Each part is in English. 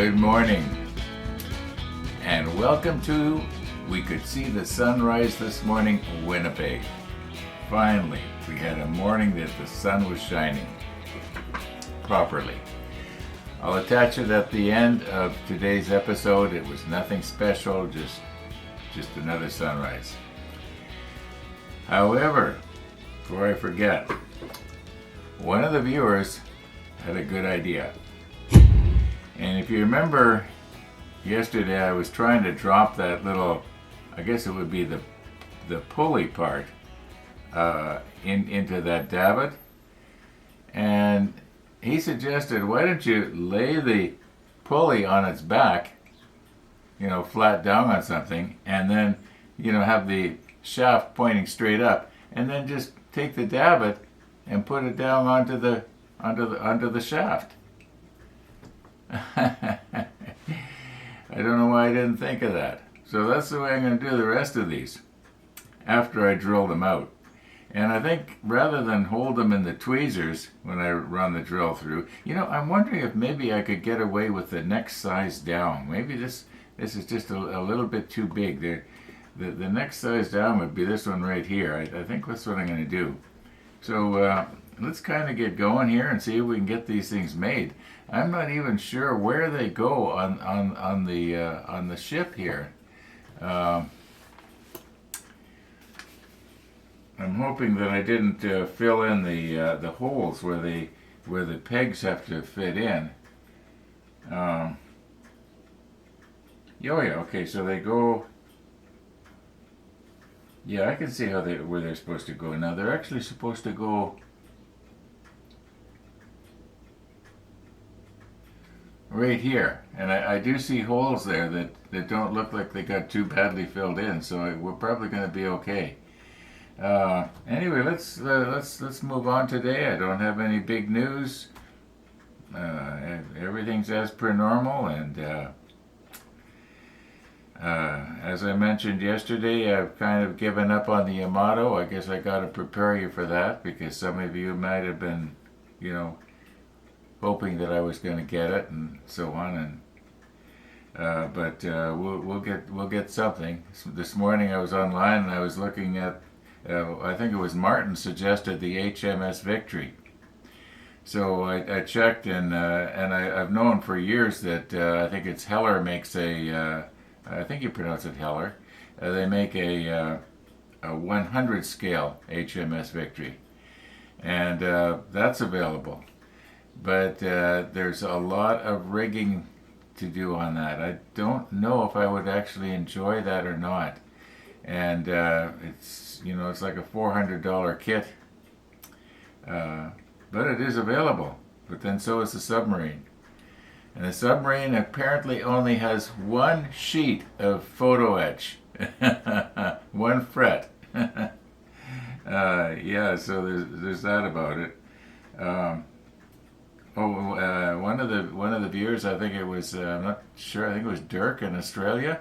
Good morning, and welcome to We Could See the Sunrise This Morning, Winnipeg. Finally, we had a morning that the sun was shining properly. I'll attach it at the end of today's episode. It was nothing special, just another sunrise. However, before I forget, one of the viewers had a good idea. And if you remember, yesterday I was trying to drop that little, I guess it would be the pulley part into that davit. And he suggested, why don't you lay the pulley on its back, flat down on something, and then, have the shaft pointing straight up, and then just take the davit and put it down onto the shaft. I don't know why I didn't think of that. So that's the way I'm going to do the rest of these after I drill them out. And I think rather than hold them in the tweezers when I run the drill through, I'm wondering if maybe I could get away with the next size down. Maybe this is just a little bit too big. The next size down would be this one right here. I think that's what I'm going to do. So let's kind of get going here and see if we can get these things made. I'm not even sure where they go on the ship here. I'm hoping that I didn't fill in the holes where the pegs have to fit in. Okay, so they go. Yeah, I can see where they're supposed to go. Now they're actually supposed to go right here, and I do see holes there that don't look like they got too badly filled in, so we're probably going to be okay. Anyway, let's move on today. I don't have any big news. Everything's as per normal, and as I mentioned yesterday, I've kind of given up on the Yamato. I guess I got to prepare you for that, because some of you might have been, hoping that I was going to get it and so on. And but we'll get something. This morning I was online and I was looking at. I think it was Martin suggested the HMS Victory. So I checked, and I've known for years that I think it's Heller makes I think you pronounce it Heller. They make a 100 scale HMS Victory, and that's available. But there's a lot of rigging to do on that. I don't know if I would actually enjoy that or not. And it's like a $400 kit, but it is available. But then so is the submarine. And the submarine apparently only has one sheet of photo etch, one fret. Yeah, so there's that about it. One of the viewers, I think it was, I'm not sure, I think it was Dirk in Australia.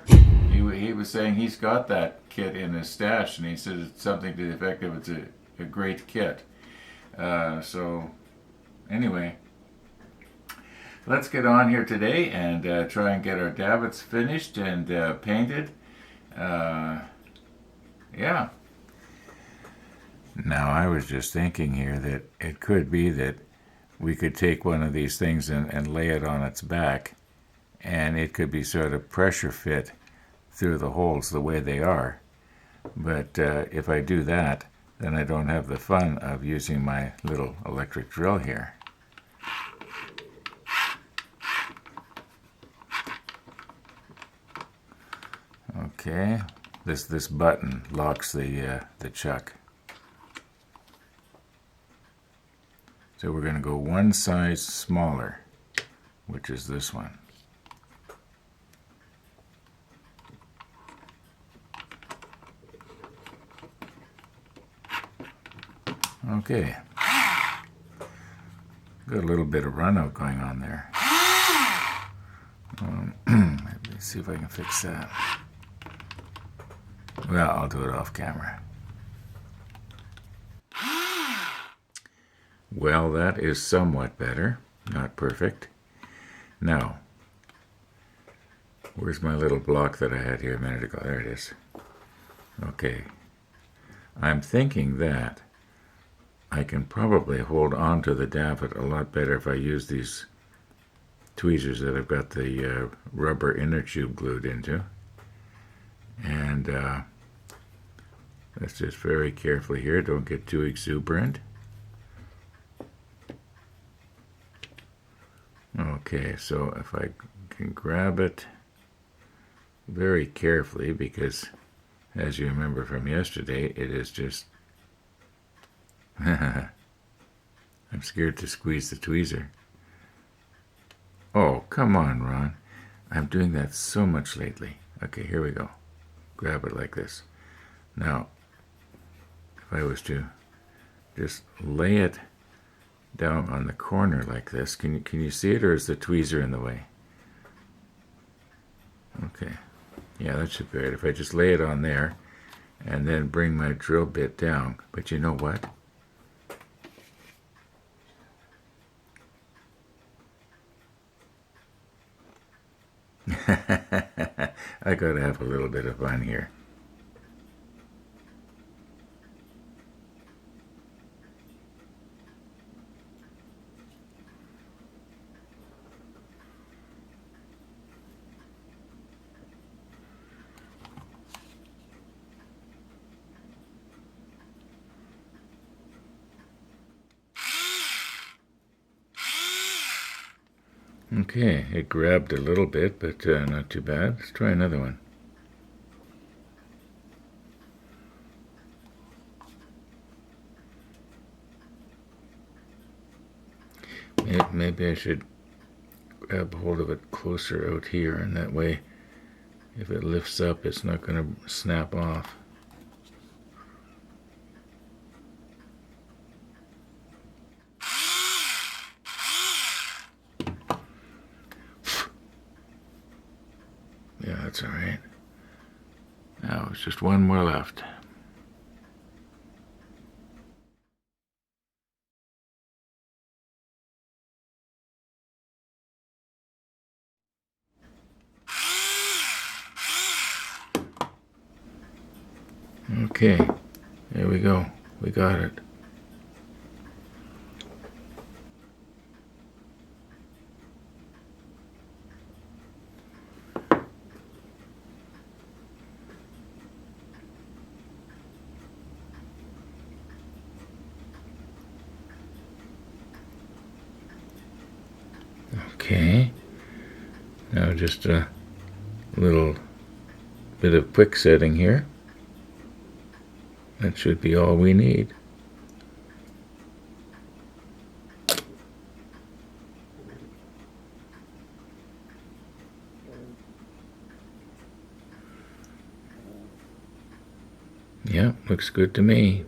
He was saying he's got that kit in his stash, and he said it's something to the effect of it's a great kit. So anyway, let's get on here today and try and get our davits finished and painted. Yeah. Now I was just thinking here that it could be that we could take one of these things and lay it on its back, and it could be sort of pressure fit through the holes the way they are. But if I do that, then I don't have the fun of using my little electric drill here. Okay, this button locks the chuck. So we're going to go one size smaller, which is this one. Okay. Got a little bit of run out going on there. Let me see if I can fix that. Well, I'll do it off camera. Well, that is somewhat better. Not perfect. Now, Where's my little block that I had here a minute ago? There it is. Okay. I'm thinking that I can probably hold on to the davit a lot better if I use these tweezers that I've got the rubber inner tube glued into. And let's just very carefully here, don't get too exuberant. Okay, so if I can grab it very carefully, because as you remember from yesterday, it is just I'm scared to squeeze the tweezer. Oh, come on, Ron. I'm doing that so much lately. Okay, here we go. Grab it like this. Now, if I was to just lay it down on the corner like this, can you see it, or is the tweezer in the way? Okay. Yeah, that should be right. If I just lay it on there and then bring my drill bit down. But you know what? I gotta have a little bit of fun here. Okay, it grabbed a little bit, but not too bad. Let's try another one. Maybe I should grab hold of it closer out here, and that way, if it lifts up, it's not going to snap off. Yeah, that's all right. Now it's just one more left. Okay, there we go. We got it. Okay, now just a little bit of quick setting here. That should be all we need. Yeah, looks good to me.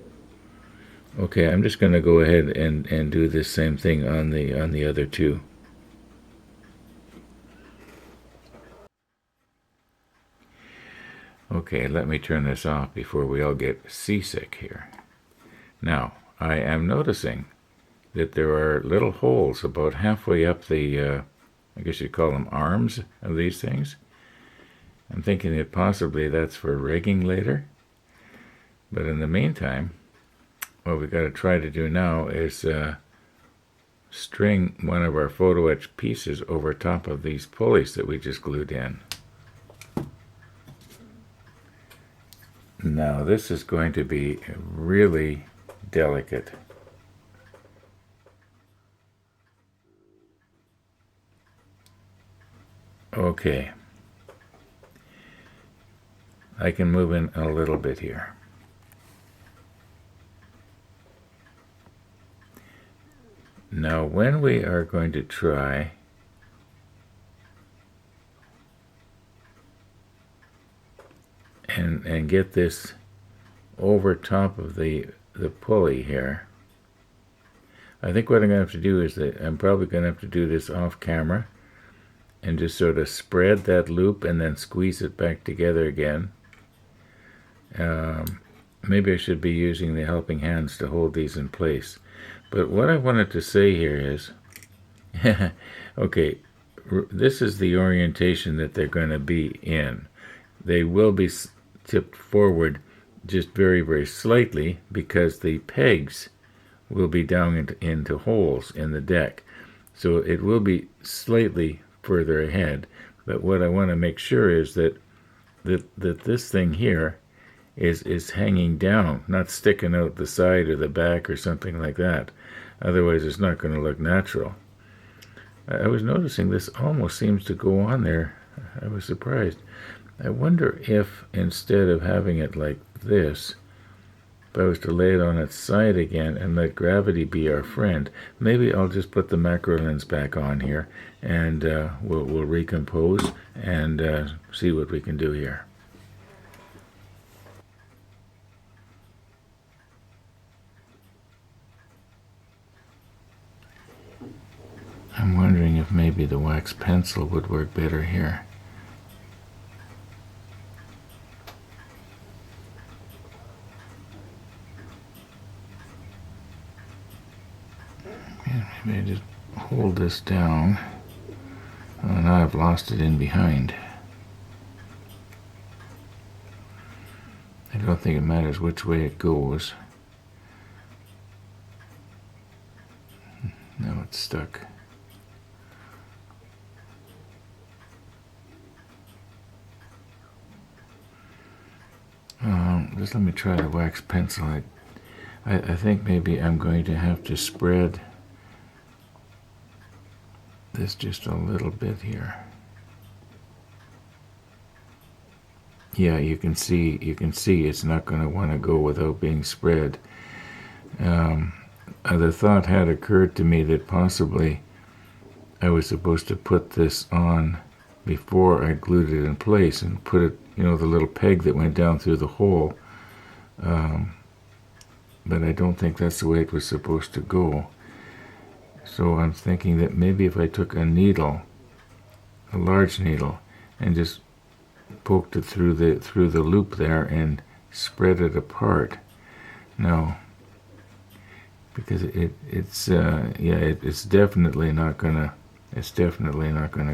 Okay, I'm just going to go ahead and do this same thing on the other two. Okay, let me turn this off before we all get seasick here. Now, I am noticing that there are little holes about halfway up the, I guess you'd call them arms of these things. I'm thinking that possibly that's for rigging later. But in the meantime, what we've got to try to do now is string one of our photo etch pieces over top of these pulleys that we just glued in. Now this is going to be really delicate. Okay. I can move in a little bit here. Now when we are going to try and get this over top of the pulley here, I think what I'm going to have to do is that I'm probably going to have to do this off camera and just sort of spread that loop and then squeeze it back together again. Maybe I should be using the helping hands to hold these in place. But what I wanted to say here is, okay, this is the orientation that they're going to be in. They will be tipped forward just very, very slightly because the pegs will be down into holes in the deck. So it will be slightly further ahead. But what I want to make sure is that this thing here is hanging down, not sticking out the side or the back or something like that. Otherwise, it's not going to look natural. I was noticing this almost seems to go on there. I was surprised. I wonder if instead of having it like this, if I was to lay it on its side again and let gravity be our friend, maybe I'll just put the macro lens back on here and we'll recompose and see what we can do here. I'm wondering if maybe the wax pencil would work better here. Maybe I just hold this down. Oh, now I've lost it in behind. I don't think it matters which way it goes. Now it's stuck. Just let me try the wax pencil. I think maybe I'm going to have to spread this just a little bit here. Yeah, you can see it's not going to want to go without being spread. The thought had occurred to me that possibly I was supposed to put this on before I glued it in place and put it, the little peg that went down through the hole. But I don't think that's the way it was supposed to go. So I'm thinking that maybe if I took a needle, a large needle, and just poked it through the loop there and spread it apart. No, because it's definitely not gonna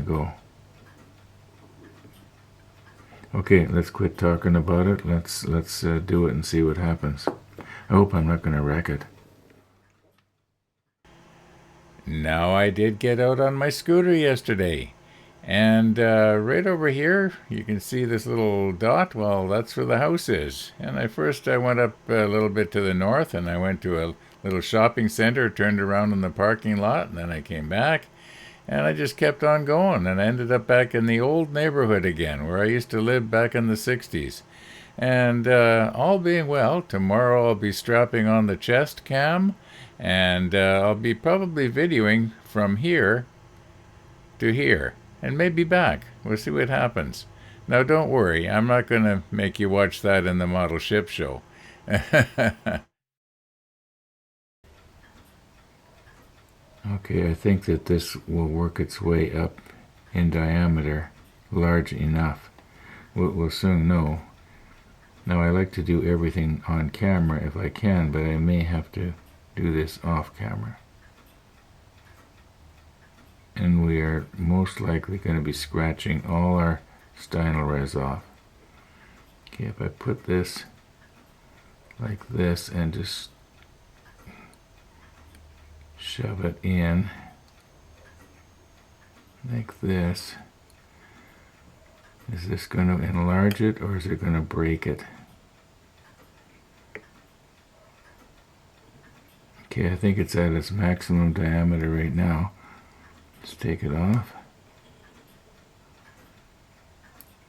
go. Okay, let's quit talking about it. Let's do it and see what happens. I hope I'm not gonna wreck it. Now I did get out on my scooter yesterday, and right over here you can see this little dot. Well, that's where the house is. And I went up a little bit to the north, and I went to a little shopping center, turned around in the parking lot, and then I came back, and I just kept on going, and I ended up back in the old neighborhood again, where I used to live back in the 60s. And all being well, tomorrow I'll be strapping on the chest cam, and I'll be probably videoing from here to here, and maybe back. We'll see what happens. Now don't worry, I'm not going to make you watch that in the model ship show. Okay, I think that this will work its way up in diameter large enough. We'll soon know. Now I like to do everything on camera if I can, but I may have to do this off camera. And we are most likely going to be scratching all our stynylres off. Okay, if I put this like this and just shove it in like this, is this going to enlarge it or is it going to break it? Okay, I think it's at its maximum diameter right now. Let's take it off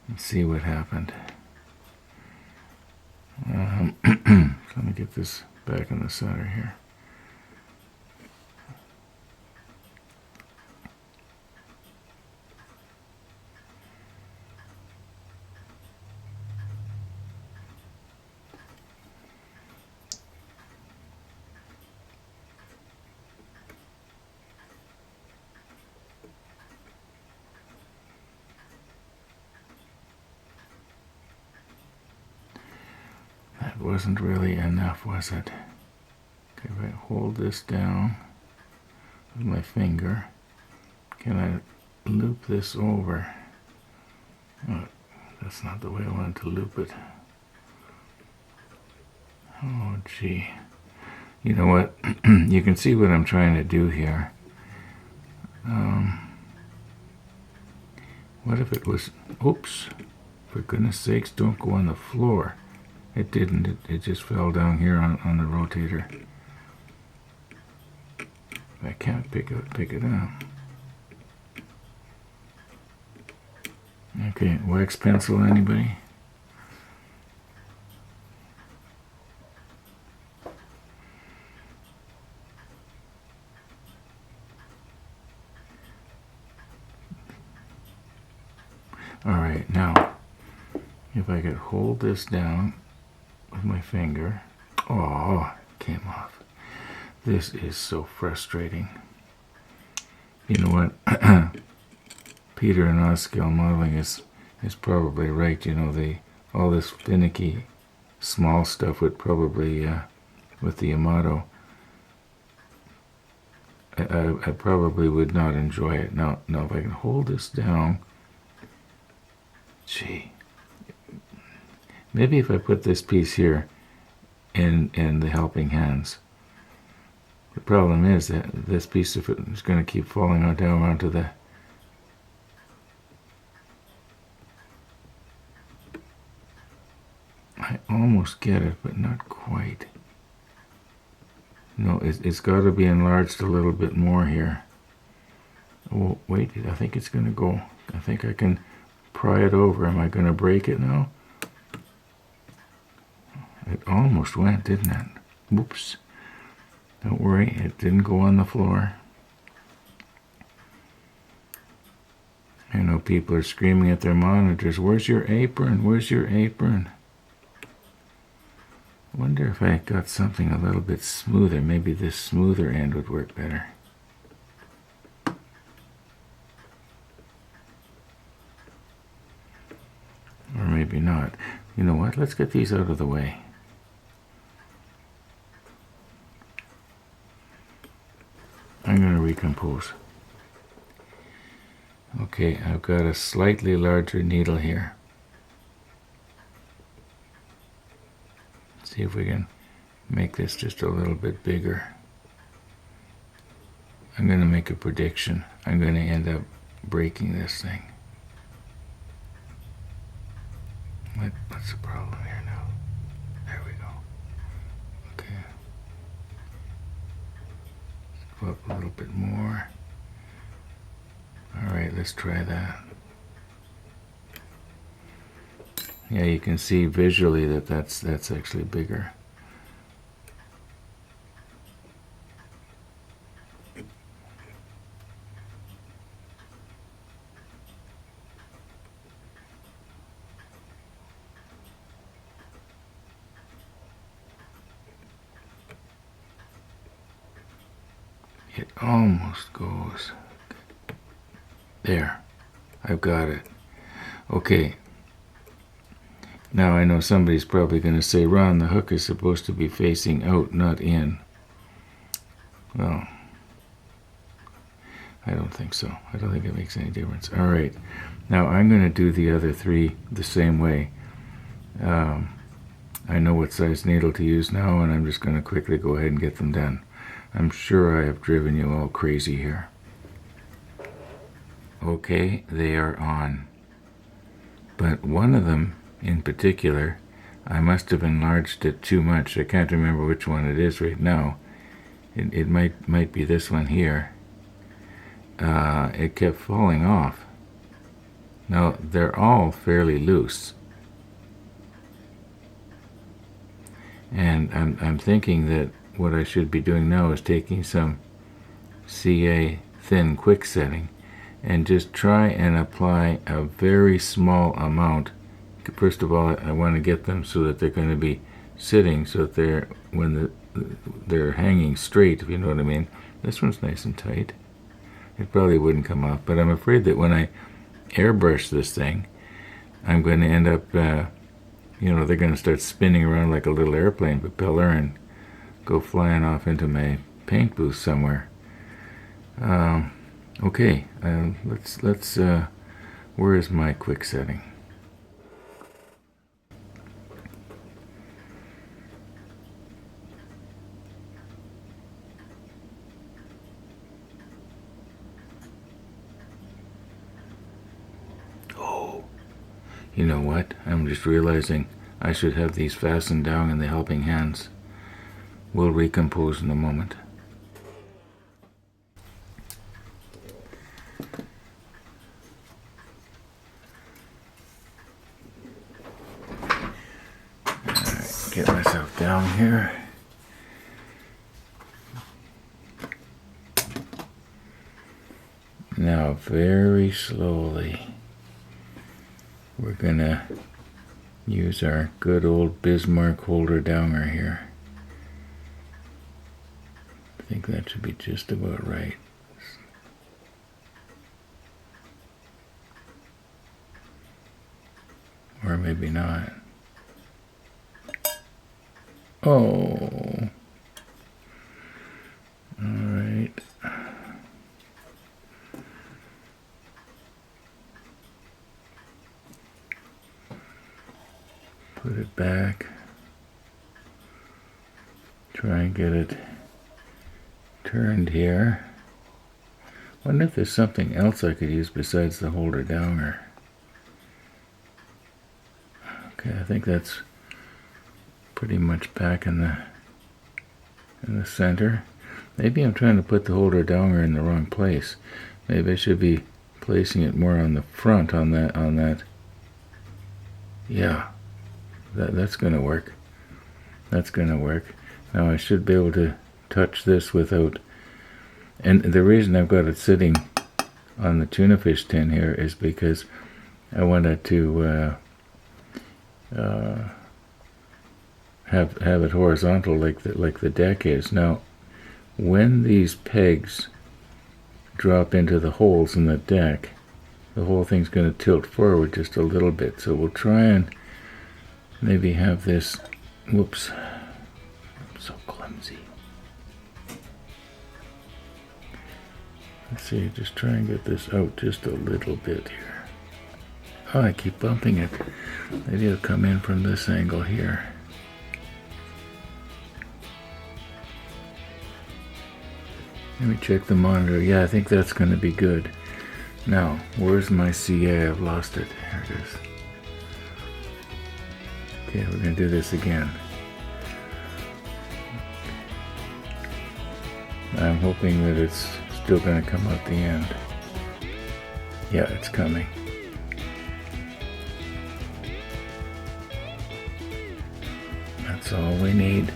and see what happened. Let me get this back in the center here. That wasn't really enough, was it? Okay, if I hold this down with my finger, can I loop this over. Oh, that's not the way I wanted to loop it. Oh, gee. You know what? You can see what I'm trying to do here. What if it was... Oops. For goodness sakes, don't go on the floor. It didn't. It just fell down here on the rotator. I can't pick it up. Okay, wax pencil, anybody? Alright, now, if I could hold this down with my finger. Oh, it came off. This is so frustrating. You know what? Peter in Oz-scale modeling is probably right. You know, all this finicky small stuff would probably, with the Yamato, I probably would not enjoy it. Now, if I can hold this down, gee, maybe if I put this piece here in the helping hands. The problem is that this piece of it is going to keep falling down onto the... I almost get it, but not quite. No, it's got to be enlarged a little bit more here. Oh, wait, I think it's going to go. I think I can pry it over. Am I going to break it now? It almost went, didn't it? Whoops. Don't worry, it didn't go on the floor. I know people are screaming at their monitors, "Where's your apron? Where's your apron?" I wonder if I got something a little bit smoother. Maybe this smoother end would work better. Or maybe not. You know what? Let's get these out of the way. I'm going to recompose. Okay, I've got a slightly larger needle here. See if we can make this just a little bit bigger. I'm going to make a prediction. I'm going to end up breaking this thing. What's the problem here now? There we go. Okay. Let's go up a little bit more. Alright, let's try that. Yeah, you can see visually that that's actually bigger. It almost goes. There. I've got it. Okay. Now I know somebody's probably going to say, "Ron, the hook is supposed to be facing out, not in." Well, I don't think so. I don't think it makes any difference. All right. Now I'm going to do the other three the same way. I know what size needle to use now, and I'm just going to quickly go ahead and get them done. I'm sure I have driven you all crazy here. Okay, they are on. But one of them in particular, I must have enlarged it too much. I can't remember which one it is right now. It might be this one here. It kept falling off. Now, they're all fairly loose. And I'm thinking that what I should be doing now is taking some CA thin quick setting and just try and apply a very small amount. First of all, I want to get them so that they're going to be sitting, so that they're hanging straight, if you know what I mean. This one's nice and tight. It probably wouldn't come off, but I'm afraid that when I airbrush this thing, I'm going to end up, they're going to start spinning around like a little airplane propeller and go flying off into my paint booth somewhere. Okay, let's where is my quick setting? Oh, you know what? I'm just realizing I should have these fastened down in the helping hands. We'll recompose in a moment. Alright, get myself down here. Now, very slowly, we're gonna use our good old Bismarck holder downer here. I think that should be just about right. Or maybe not. Oh. Alright. Put it back. Try and get it turned here. Wonder if there's something else I could use besides the holder downer. Okay, I think that's pretty much back in the center. Maybe I'm trying to put the holder downer in the wrong place. Maybe I should be placing it more on the front on that. Yeah. That's gonna work. That's gonna work. Now I should be able to touch this without, and the reason I've got it sitting on the tuna fish tin here is because I wanted to have it horizontal like the deck is. Now, when these pegs drop into the holes in the deck, the whole thing's going to tilt forward just a little bit. So we'll try and maybe have this. Whoops, I'm so clumsy. Let's see, just try and get this out just a little bit here. Oh, I keep bumping it. Maybe it'll come in from this angle here. Let me check the monitor. Yeah, I think that's going to be good. Now, where's my CA? I've lost it. Here it is. Okay, we're going to do this again. I'm hoping that it's still going to come out the end. Yeah, it's coming. That's all we need.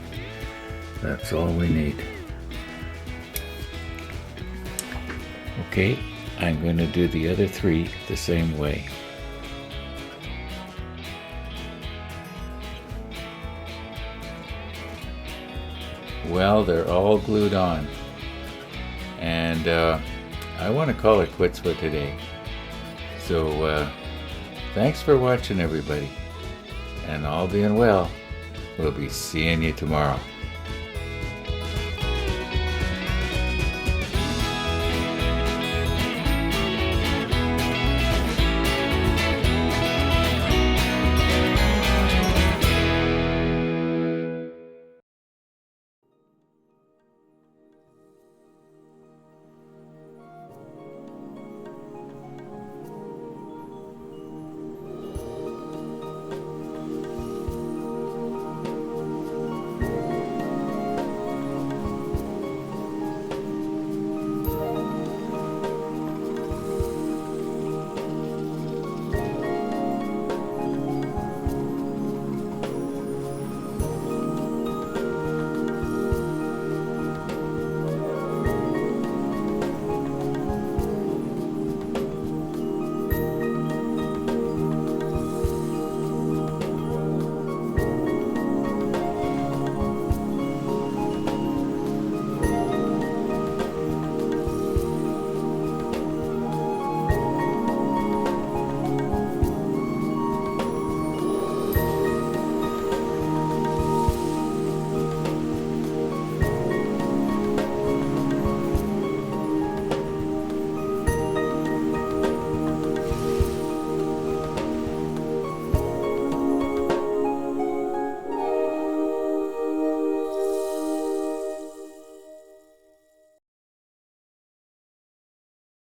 That's all we need. Okay, I'm going to do the other three the same way. Well, they're all glued on. And I want to call it quits for today. So thanks for watching, everybody. And all being well, we'll be seeing you tomorrow.